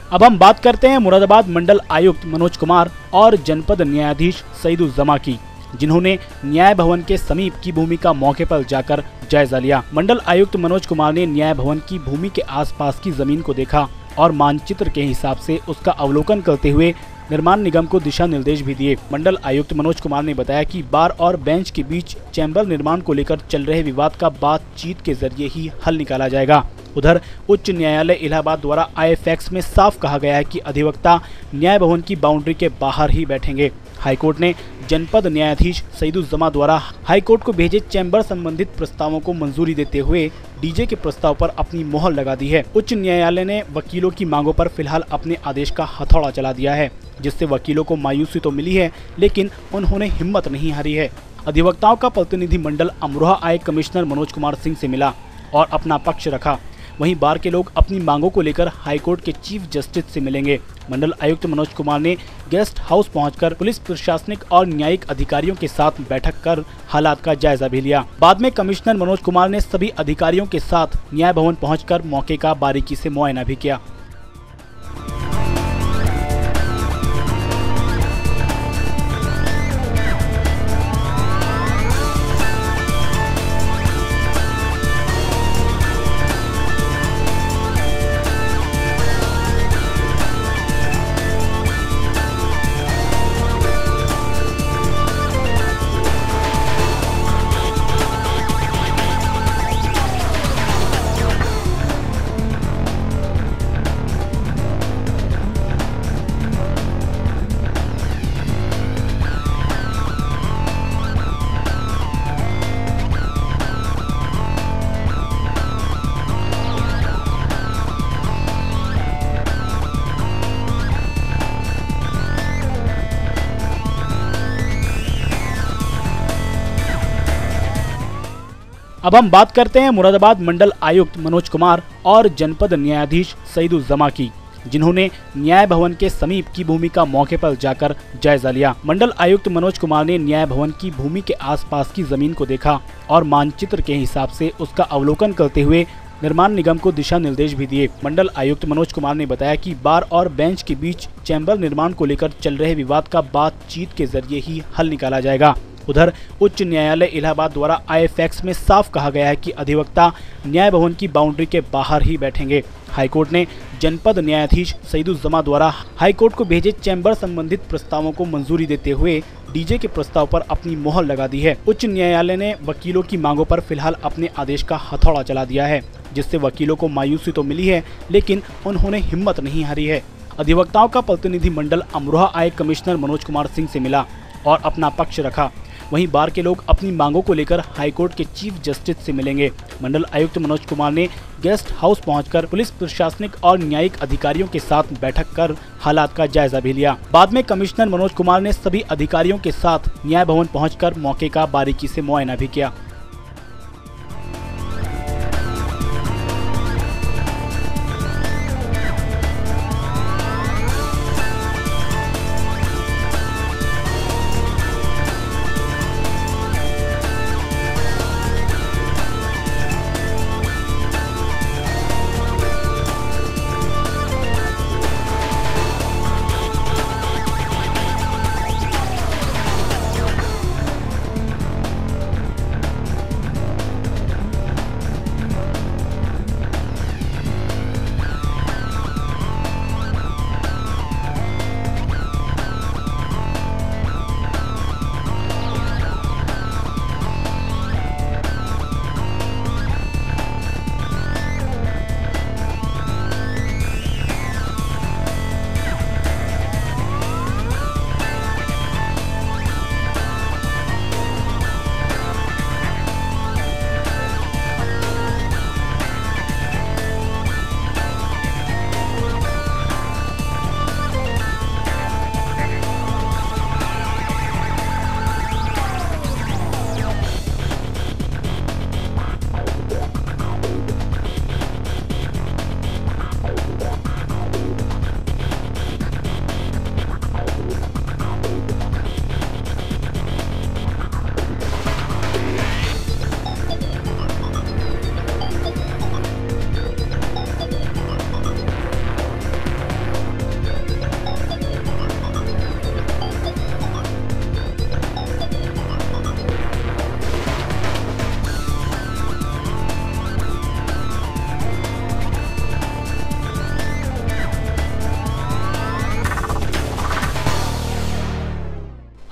अब हम बात करते हैं मुरादाबाद मंडल आयुक्त मनोज कुमार और जनपद न्यायाधीश सईदुज्जमा की, जिन्होंने न्याय भवन के समीप की भूमि का मौके पर जाकर जायजा लिया। मंडल आयुक्त मनोज कुमार ने न्याय भवन की भूमि के आसपास की जमीन को देखा और मानचित्र के हिसाब से उसका अवलोकन करते हुए निर्माण निगम को दिशा निर्देश भी दिए। मंडल आयुक्त मनोज कुमार ने बताया कि बार और बेंच के बीच चैम्बर निर्माण को लेकर चल रहे विवाद का बातचीत के जरिए ही हल निकाला जाएगा। उधर उच्च न्यायालय इलाहाबाद द्वारा आए फैक्स में साफ कहा गया है कि अधिवक्ता न्याय भवन की बाउंड्री के बाहर ही बैठेंगे। हाईकोर्ट ने जनपद न्यायाधीश सईदुज्जमा द्वारा हाईकोर्ट को भेजे चैम्बर संबंधित प्रस्तावों को मंजूरी देते हुए डीजे के प्रस्ताव पर अपनी मोहर लगा दी है। उच्च न्यायालय ने वकीलों की मांगों पर फिलहाल अपने आदेश का हथौड़ा चला दिया है, जिससे वकीलों को मायूसी तो मिली है, लेकिन उन्होंने हिम्मत नहीं हारी है। अधिवक्ताओं का प्रतिनिधि मंडल अमरोहा आए कमिश्नर मनोज कुमार सिंह से मिला और अपना पक्ष रखा। वहीं बार के लोग अपनी मांगों को लेकर हाईकोर्ट के चीफ जस्टिस से मिलेंगे। मंडल आयुक्त मनोज कुमार ने गेस्ट हाउस पहुंचकर पुलिस प्रशासनिक और न्यायिक अधिकारियों के साथ बैठक कर हालात का जायजा भी लिया। बाद में कमिश्नर मनोज कुमार ने सभी अधिकारियों के साथ न्याय भवन पहुंचकर मौके का बारीकी से मुआयना भी किया। अब हम बात करते हैं मुरादाबाद मंडल आयुक्त मनोज कुमार और जनपद न्यायाधीश सईदुज्जमा की, जिन्होंने न्याय भवन के समीप की भूमि का मौके पर जाकर जायजा लिया। मंडल आयुक्त मनोज कुमार ने न्याय भवन की भूमि के आसपास की जमीन को देखा और मानचित्र के हिसाब से उसका अवलोकन करते हुए निर्माण निगम को दिशा निर्देश भी दिए। मंडल आयुक्त मनोज कुमार ने बताया कि बार और बेंच के बीच चैम्बर निर्माण को लेकर चल रहे विवाद का बातचीत के जरिए ही हल निकाला जाएगा। उधर उच्च न्यायालय इलाहाबाद द्वारा आए फैक्स में साफ कहा गया है कि अधिवक्ता न्याय भवन की बाउंड्री के बाहर ही बैठेंगे। हाईकोर्ट ने जनपद न्यायाधीश सईदुज्जमा द्वारा हाईकोर्ट को भेजे चैम्बर संबंधित प्रस्तावों को मंजूरी देते हुए डीजे के प्रस्ताव पर अपनी मोहर लगा दी है। उच्च न्यायालय ने वकीलों की मांगों पर फिलहाल अपने आदेश का हथौड़ा चला दिया है, जिससे वकीलों को मायूसी तो मिली है, लेकिन उन्होंने हिम्मत नहीं हारी है। अधिवक्ताओं का प्रतिनिधि मंडल अमरोहा आए कमिश्नर मनोज कुमार सिंह से मिला और अपना पक्ष रखा। वहीं बार के लोग अपनी मांगों को लेकर हाईकोर्ट के चीफ जस्टिस से मिलेंगे। मंडल आयुक्त मनोज कुमार ने गेस्ट हाउस पहुंचकर पुलिस प्रशासनिक और न्यायिक अधिकारियों के साथ बैठक कर हालात का जायजा भी लिया। बाद में कमिश्नर मनोज कुमार ने सभी अधिकारियों के साथ न्याय भवन पहुंचकर मौके का बारीकी से मुआयना भी किया।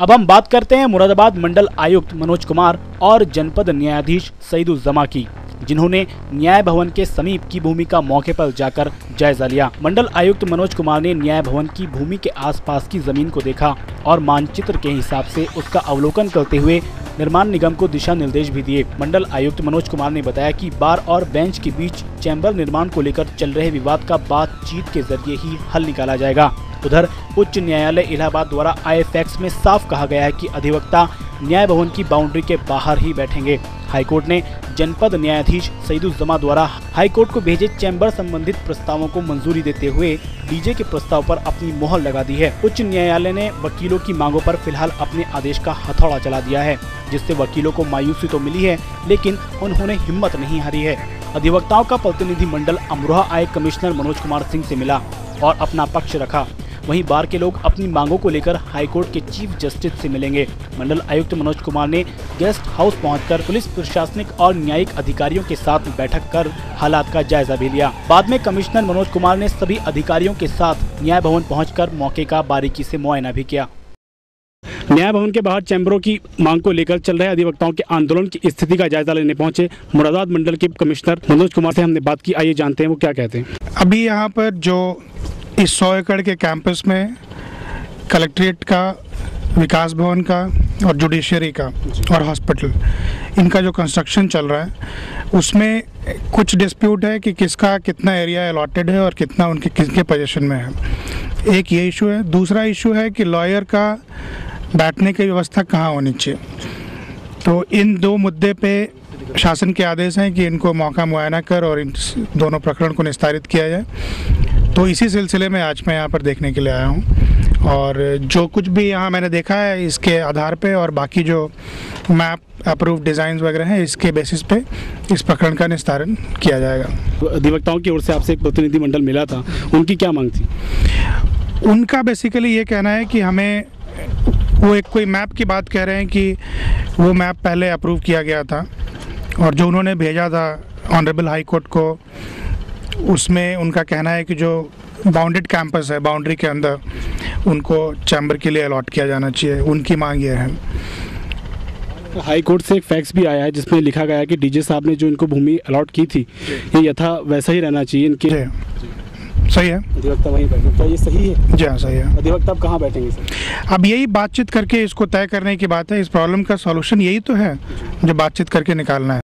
अब हम बात करते हैं मुरादाबाद मंडल आयुक्त मनोज कुमार और जनपद न्यायाधीश सईदुज्जमा की, जिन्होंने न्याय भवन के समीप की भूमि का मौके पर जाकर जायजा लिया। मंडल आयुक्त मनोज कुमार ने न्याय भवन की भूमि के आसपास की जमीन को देखा और मानचित्र के हिसाब से उसका अवलोकन करते हुए निर्माण निगम को दिशा निर्देश भी दिए। मंडल आयुक्त मनोज कुमार ने बताया कि बार और बेंच के बीच चैम्बर निर्माण को लेकर चल रहे विवाद का बातचीत के जरिए ही हल निकाला जाएगा। उधर उच्च न्यायालय इलाहाबाद द्वारा आए फैक्स में साफ कहा गया है कि अधिवक्ता न्याय भवन की बाउंड्री के बाहर ही बैठेंगे। हाईकोर्ट ने जनपद न्यायाधीश सईदुज्जमा द्वारा हाईकोर्ट को भेजे चैम्बर संबंधित प्रस्तावों को मंजूरी देते हुए डीजे के प्रस्ताव पर अपनी मोहर लगा दी है। उच्च न्यायालय ने वकीलों की मांगों पर फिलहाल अपने आदेश का हथौड़ा चला दिया है, जिससे वकीलों को मायूसी तो मिली है, लेकिन उन्होंने हिम्मत नहीं हारी है। अधिवक्ताओं का प्रतिनिधि मंडल अमरोहा आए कमिश्नर मनोज कुमार सिंह से मिला और अपना पक्ष रखा। वहीं बार के लोग अपनी मांगों को लेकर हाईकोर्ट के चीफ जस्टिस से मिलेंगे। मंडल आयुक्त मनोज कुमार ने गेस्ट हाउस पहुंचकर पुलिस, प्रशासनिक और न्यायिक अधिकारियों के साथ बैठक कर हालात का जायजा भी लिया। बाद में कमिश्नर मनोज कुमार ने सभी अधिकारियों के साथ न्याय भवन पहुंचकर मौके का बारीकी से मुआयना भी किया। न्याय भवन के बाहर चैम्बरों की मांग को लेकर चल रहे अधिवक्ताओं के आंदोलन की स्थिति का जायजा लेने पहुंचे मुरादाबाद मंडल के कमिश्नर मनोज कुमार से हमने बात की। आइए जानते हैं वो क्या कहते हैं। अभी यहाँ पर जो इस 100 एकड़ के कैंपस में कलेक्ट्रेट का, विकास भवन का और जुडिशरी का और हॉस्पिटल, इनका जो कंस्ट्रक्शन चल रहा है उसमें कुछ डिस्प्यूट है कि किसका कितना एरिया अलॉटेड है और कितना उनके किसके पोजीशन में है। एक ये इशू है। दूसरा इशू है कि लॉयर का बैठने की व्यवस्था कहाँ होनी चाहिए। तो इन दो मुद्दे पे शासन के आदेश हैं कि इनको मौका मुआयना कर और इन दोनों प्रकरण को निस्तारित किया जाए। तो इसी सिलसिले में आज मैं यहाँ पर देखने के लिए आया हूँ और जो कुछ भी यहाँ मैंने देखा है इसके आधार पे और बाकी जो मैप अप्रूव डिज़ाइन वगैरह हैं इसके बेसिस पे इस प्रकरण का निस्तारण किया जाएगा। अधिवक्ताओं की ओर से आपसे एक प्रतिनिधि मंडल मिला था, उनकी क्या मांग थी? उनका बेसिकली ये कहना है कि हमें वो एक कोई मैप की बात कह रहे हैं कि वो मैप पहले अप्रूव किया गया था और जो उन्होंने भेजा था ऑनरेबल हाई कोर्ट को, उसमें उनका कहना है कि जो बाउंडेड कैंपस है, बाउंड्री के अंदर उनको चैम्बर के लिए अलॉट किया जाना चाहिए। उनकी मांग ये है। हाई कोर्ट से एक फैक्स भी आया है जिसमें लिखा गया है कि डीजे साहब ने जो इनको भूमि अलॉट की थी ये यथा वैसा ही रहना चाहिए इनकी। सही है। अधिवक्ता वहीं बैठे, क्या ये सही है? जी हाँ, सही है। अधिवक्ता अब कहाँ बैठेंगे सर? अब यही बातचीत करके इसको तय करने की बात है। इस प्रॉब्लम का सॉल्यूशन यही तो है जो बातचीत करके निकालना है।